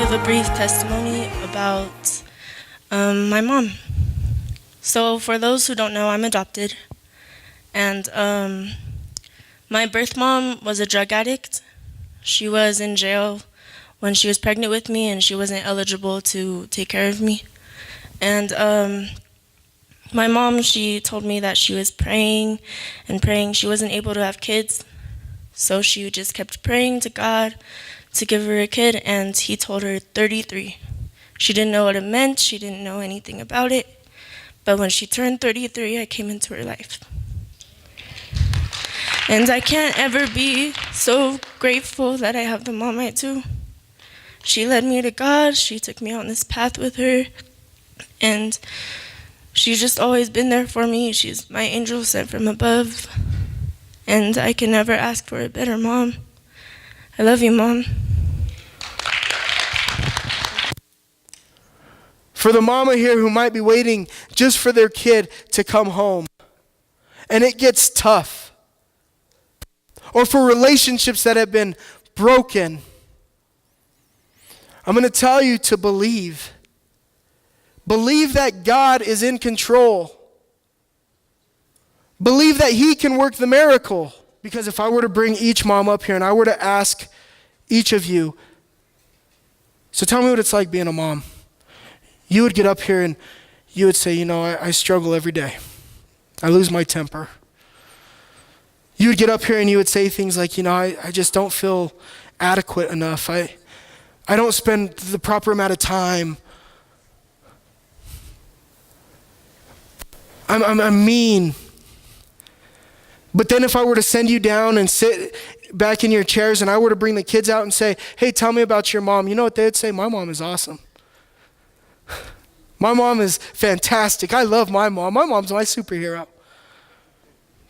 give a brief testimony about my mom. So for those who don't know, I'm adopted, and my birth mom was a drug addict. She was in jail when she was pregnant with me, and she wasn't eligible to take care of me. And my mom, she told me that she was praying and praying. She wasn't able to have kids, so she just kept praying to God to give her a kid, and he told her 33. She didn't know what it meant. She didn't know anything about it. But when she turned 33, I came into her life. And I can't ever be so grateful that I have the mom I do. She led me to God. She took me on this path with her. And she's just always been there for me. She's my angel sent from above. And I can never ask for a better mom. I love you, Mom. For the mama here who might be waiting just for their kid to come home, and it gets tough. Or for relationships that have been broken, I'm going to tell you to believe. Believe that God is in control. Believe that He can work the miracle. Because if I were to bring each mom up here and I were to ask each of you, so tell me what it's like being a mom. You would get up here and you would say, I struggle every day. I lose my temper. You would get up here and you would say things like, I just don't feel adequate enough. I don't spend the proper amount of time. I'm mean. But then if I were to send you down and sit back in your chairs and I were to bring the kids out and say, hey, tell me about your mom, you know what they would say? My mom is awesome. My mom is fantastic. I love my mom. My mom's my superhero.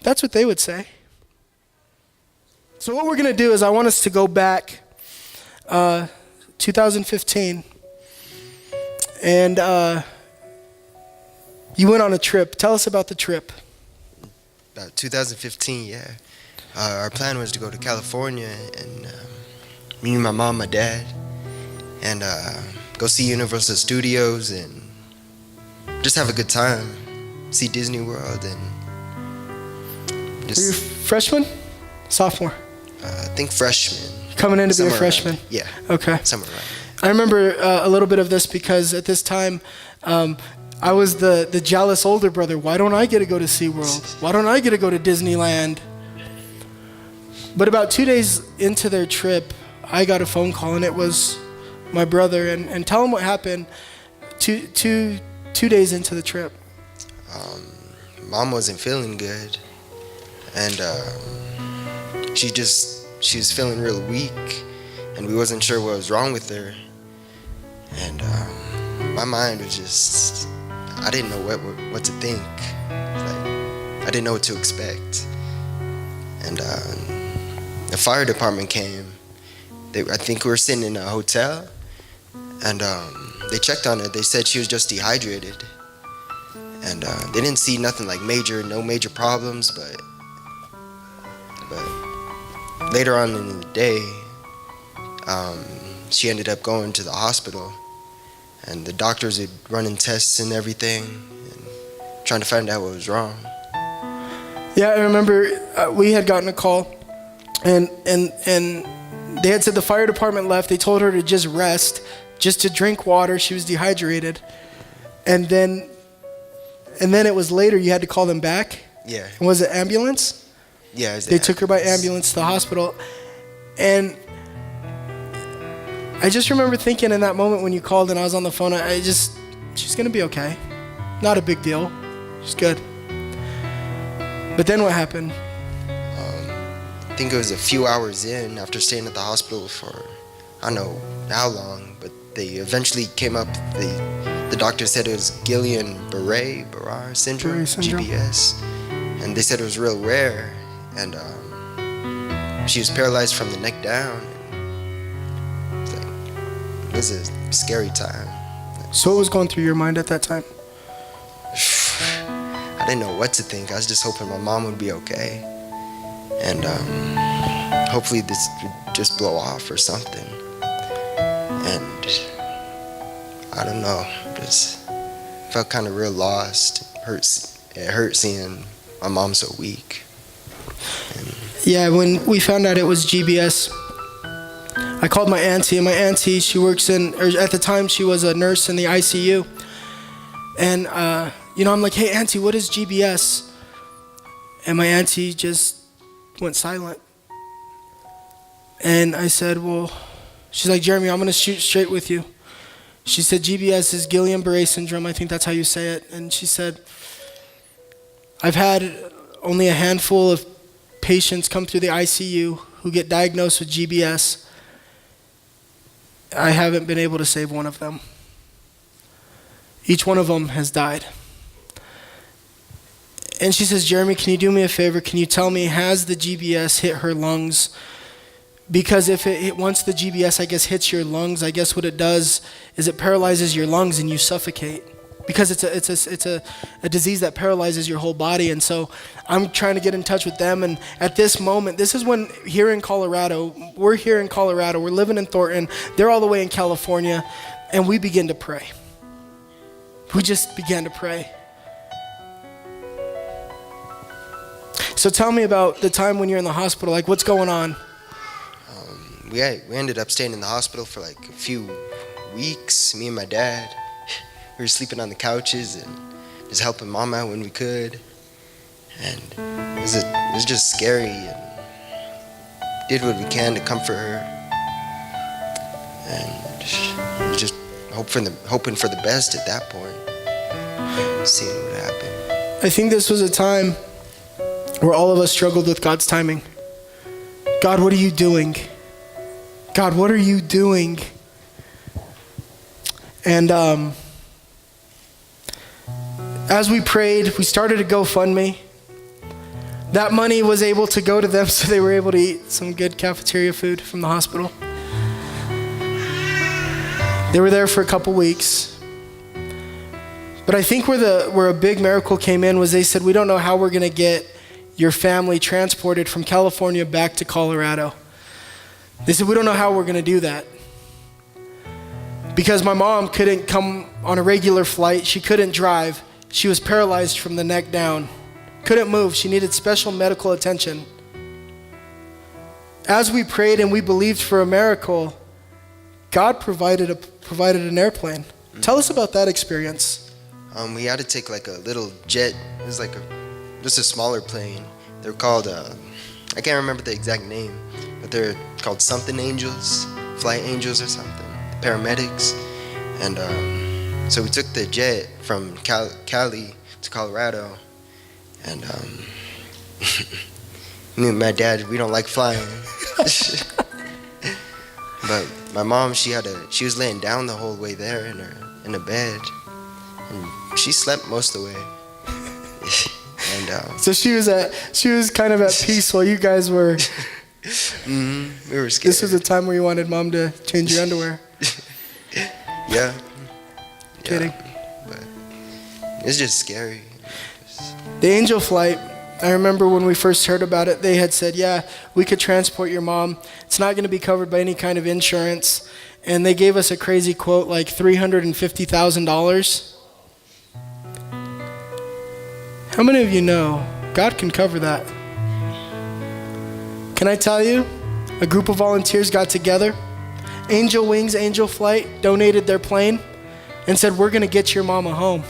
That's what they would say. So what we're going to do is I want us to go back 2015. And you went on a trip. Tell us about the trip. About 2015, yeah. Our plan was to go to California and me and my mom, my dad, and go see Universal Studios and just have a good time. See Disney World and just... Are you a freshman? Sophomore? I think freshman. Coming in to be a freshman? Yeah. Okay. Somewhere around. I remember a little bit of this because at this time, I was the jealous older brother. Why don't I get to go to SeaWorld? Why don't I get to go to Disneyland? But about 2 days into their trip, I got a phone call, and it was my brother. And tell him what happened 2 days into the trip. Mom wasn't feeling good, and she was feeling real weak, and we wasn't sure what was wrong with her. And my mind was just, I didn't know what to think. I didn't know what to expect. And the fire department came. I think we were sitting in a hotel, and they checked on her. They said she was just dehydrated, and they didn't see nothing like no major problems. But later on in the day, she ended up going to the hospital, and the doctors were running tests and everything, and trying to find out what was wrong. Yeah, I remember we had gotten a call, and they had said the fire department left. They told her to just rest, just to drink water. She was dehydrated. And then it was later you had to call them back? Yeah. And was it ambulance? Yeah, it was They took her by ambulance to the hospital. And I just remember thinking in that moment when you called and I was on the phone, she's going to be okay. Not a big deal. She's good. But then what happened? I think it was a few hours in after staying at the hospital for, I don't know how long, but they eventually came up, the doctor said it was Guillain-Barré syndrome, GBS, and they said it was real rare, and she was paralyzed from the neck down. It was a scary time. So what was going through your mind at that time? I didn't know what to think. I was just hoping my mom would be okay. And hopefully this would just blow off or something. And I don't know, just felt kind of real lost. It hurt seeing my mom so weak. Yeah, when we found out it was GBS, I called my auntie, and my auntie, she works at the time she was a nurse in the ICU. And, I'm like, hey, auntie, what is GBS? And my auntie just went silent. And I said, well, she's like, Jeremy, I'm going to shoot straight with you. She said, GBS is Guillain-Barré syndrome. I think that's how you say it. And she said, I've had only a handful of patients come through the ICU who get diagnosed with GBS. I haven't been able to save one of them. Each one of them has died. And she says, Jeremy, can you do me a favor? Can you tell me, has the GBS hit her lungs? Because if once the GBS, I guess, hits your lungs, I guess what it does is it paralyzes your lungs and you suffocate. Because it's a disease that paralyzes your whole body. And so I'm trying to get in touch with them. And at this moment, this is when we're here in Colorado, we're living in Thornton, they're all the way in California, and we begin to pray. We just began to pray. So tell me about the time when you're in the hospital, like what's going on? We ended up staying in the hospital for like a few weeks, me and my dad. We were sleeping on the couches and just helping mom out when we could. And it was just scary, and did what we can to comfort her. And we just hoping for the best at that point, seeing what happened. I think this was a time where all of us struggled with God's timing. God, what are you doing? God, what are you doing? And as we prayed, we started a GoFundMe. That money was able to go to them so they were able to eat some good cafeteria food from the hospital. They were there for a couple weeks. But I think where a big miracle came in was they said, we don't know how we're going to get your family transported from California back to Colorado. They said, we don't know how we're going to do that. Because my mom couldn't come on a regular flight. She couldn't drive. She was paralyzed from the neck down. Couldn't move. She needed special medical attention. As we prayed and we believed for a miracle, God provided an airplane. Mm-hmm. Tell us about that experience. We had to take like a little jet. It was like just a smaller plane. They're called, I can't remember the exact name, but they're called something angels, flight angels or something, paramedics. And so we took the jet from Cali to Colorado. And me and my dad, we don't like flying. But my mom, she was laying down the whole way there in a bed. And she slept most of the way. And so she was kind of at peace while you guys were. Mm-hmm. We were scared. This was a time where you wanted mom to change your underwear. Yeah. Kidding. But it's just scary. The angel flight, I remember when we first heard about it, they had said, yeah, we could transport your mom. It's not going to be covered by any kind of insurance. And they gave us a crazy quote, like $350,000. How many of you know God can cover that? Can I tell you? A group of volunteers got together. Angel Wings, Angel Flight donated their plane and said, we're going to get your mama home.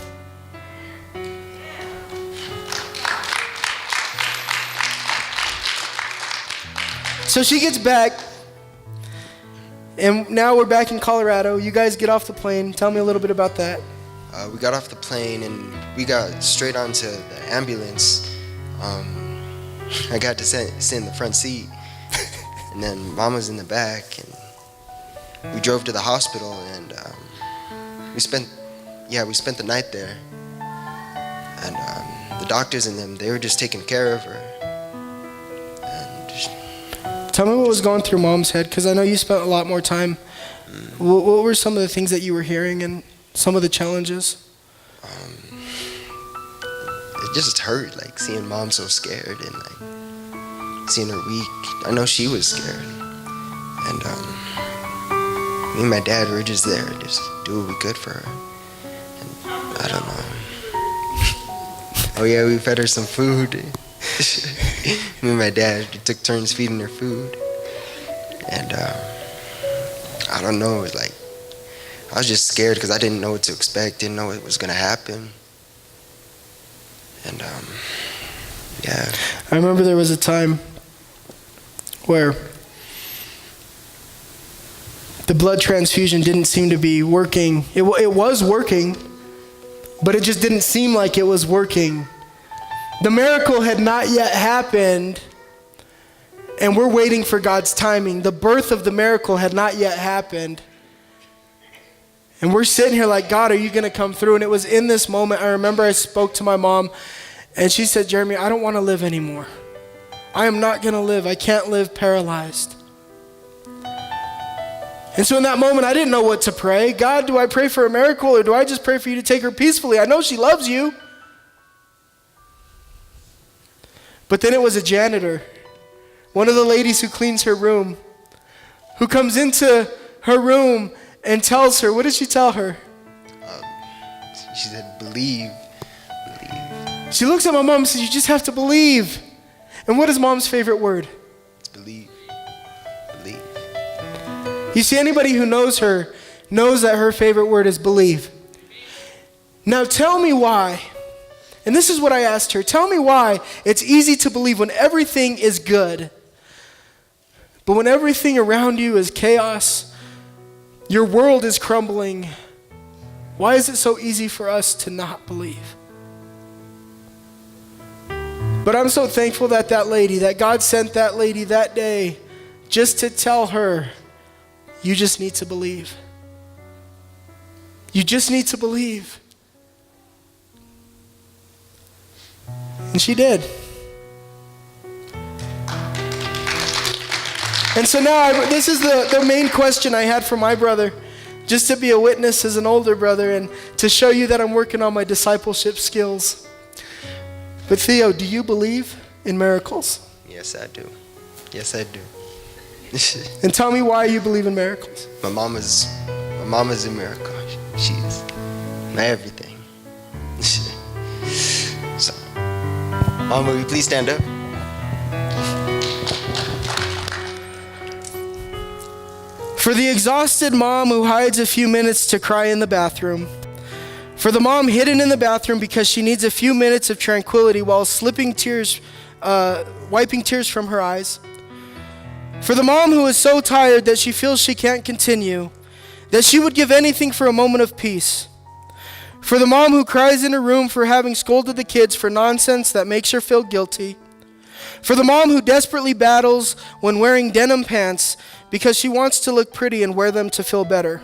So she gets back, and now we're back in Colorado. You guys get off the plane. Tell me a little bit about that. We got off the plane, and we got straight onto the ambulance. I got to sit in the front seat, and then Mom was in the back, and we drove to the hospital, and we spent the night there. And the doctors and them, they were just taking care of her. Tell me what was going through Mom's head, because I know you spent a lot more time. What were some of the things that you were hearing and some of the challenges? It just hurt, like seeing Mom so scared and like seeing her weak. I know she was scared, and me and my dad were just there, just do what we could for her. And I don't know. Oh yeah, we fed her some food. Me and my dad took turns feeding her food. And I don't know, it was like, I was just scared because I didn't know what to expect, didn't know what was gonna happen. And yeah. I remember there was a time where the blood transfusion didn't seem to be working. It was working, but it just didn't seem like it was working. The miracle had not yet happened, and we're waiting for God's timing. The birth of the miracle had not yet happened. And we're sitting here like, God, are you going to come through? And it was in this moment, I remember I spoke to my mom, and she said, Jeremy, I don't want to live anymore. I am not going to live. I can't live paralyzed. And so in that moment, I didn't know what to pray. God, do I pray for a miracle, or do I just pray for you to take her peacefully? I know she loves you. But then it was a janitor, one of the ladies who cleans her room, who comes into her room and tells her, what did she tell her? She said, believe. She looks at my mom and says, you just have to believe. And what is mom's favorite word? It's believe. Believe. You see, anybody who knows her knows that her favorite word is believe. Now tell me why, and this is what I asked her, tell me why it's easy to believe when everything is good, but when everything around you is chaos, your world is crumbling, why is it so easy for us to not believe? But I'm so thankful that God sent that lady that day just to tell her, you just need to believe. You just need to believe. And she did. And so now, this is the main question I had for my brother, just to be a witness as an older brother and to show you that I'm working on my discipleship skills. But Theo, do you believe in miracles? Yes, I do. Yes, I do. And tell me why you believe in miracles. My mama's a miracle. She's my everything. So, Mama, will you please stand up? For the exhausted mom who hides a few minutes to cry in the bathroom. For the mom hidden in the bathroom because she needs a few minutes of tranquility while wiping tears from her eyes. For the mom who is so tired that she feels she can't continue, that she would give anything for a moment of peace. For the mom who cries in her room for having scolded the kids for nonsense that makes her feel guilty. For the mom who desperately battles when wearing denim pants because she wants to look pretty and wear them to feel better.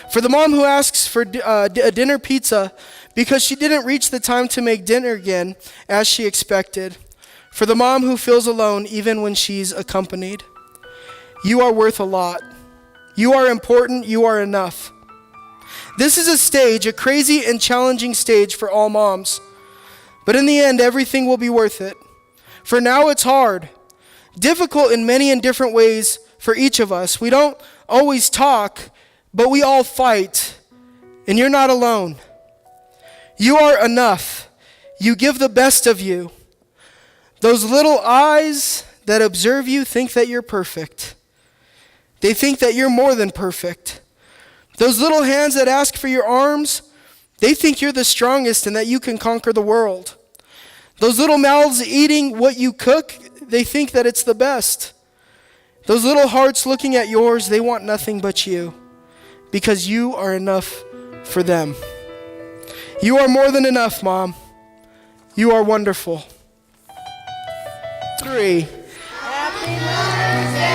For the mom who asks for a dinner pizza because she didn't reach the time to make dinner again as she expected. For the mom who feels alone even when she's accompanied. You are worth a lot. You are important. You are enough. This is a stage, a crazy and challenging stage for all moms. But in the end, everything will be worth it. For now it's hard, difficult in many and different ways for each of us. We don't always talk, but we all fight, and you're not alone. You are enough. You give the best of you. Those little eyes that observe you think that you're perfect. They think that you're more than perfect. Those little hands that ask for your arms, they think you're the strongest and that you can conquer the world. Those little mouths eating what you cook, they think that it's the best. Those little hearts looking at yours, they want nothing but you, because you are enough for them. You are more than enough, Mom. You are wonderful. 3. Happy Mother's Day!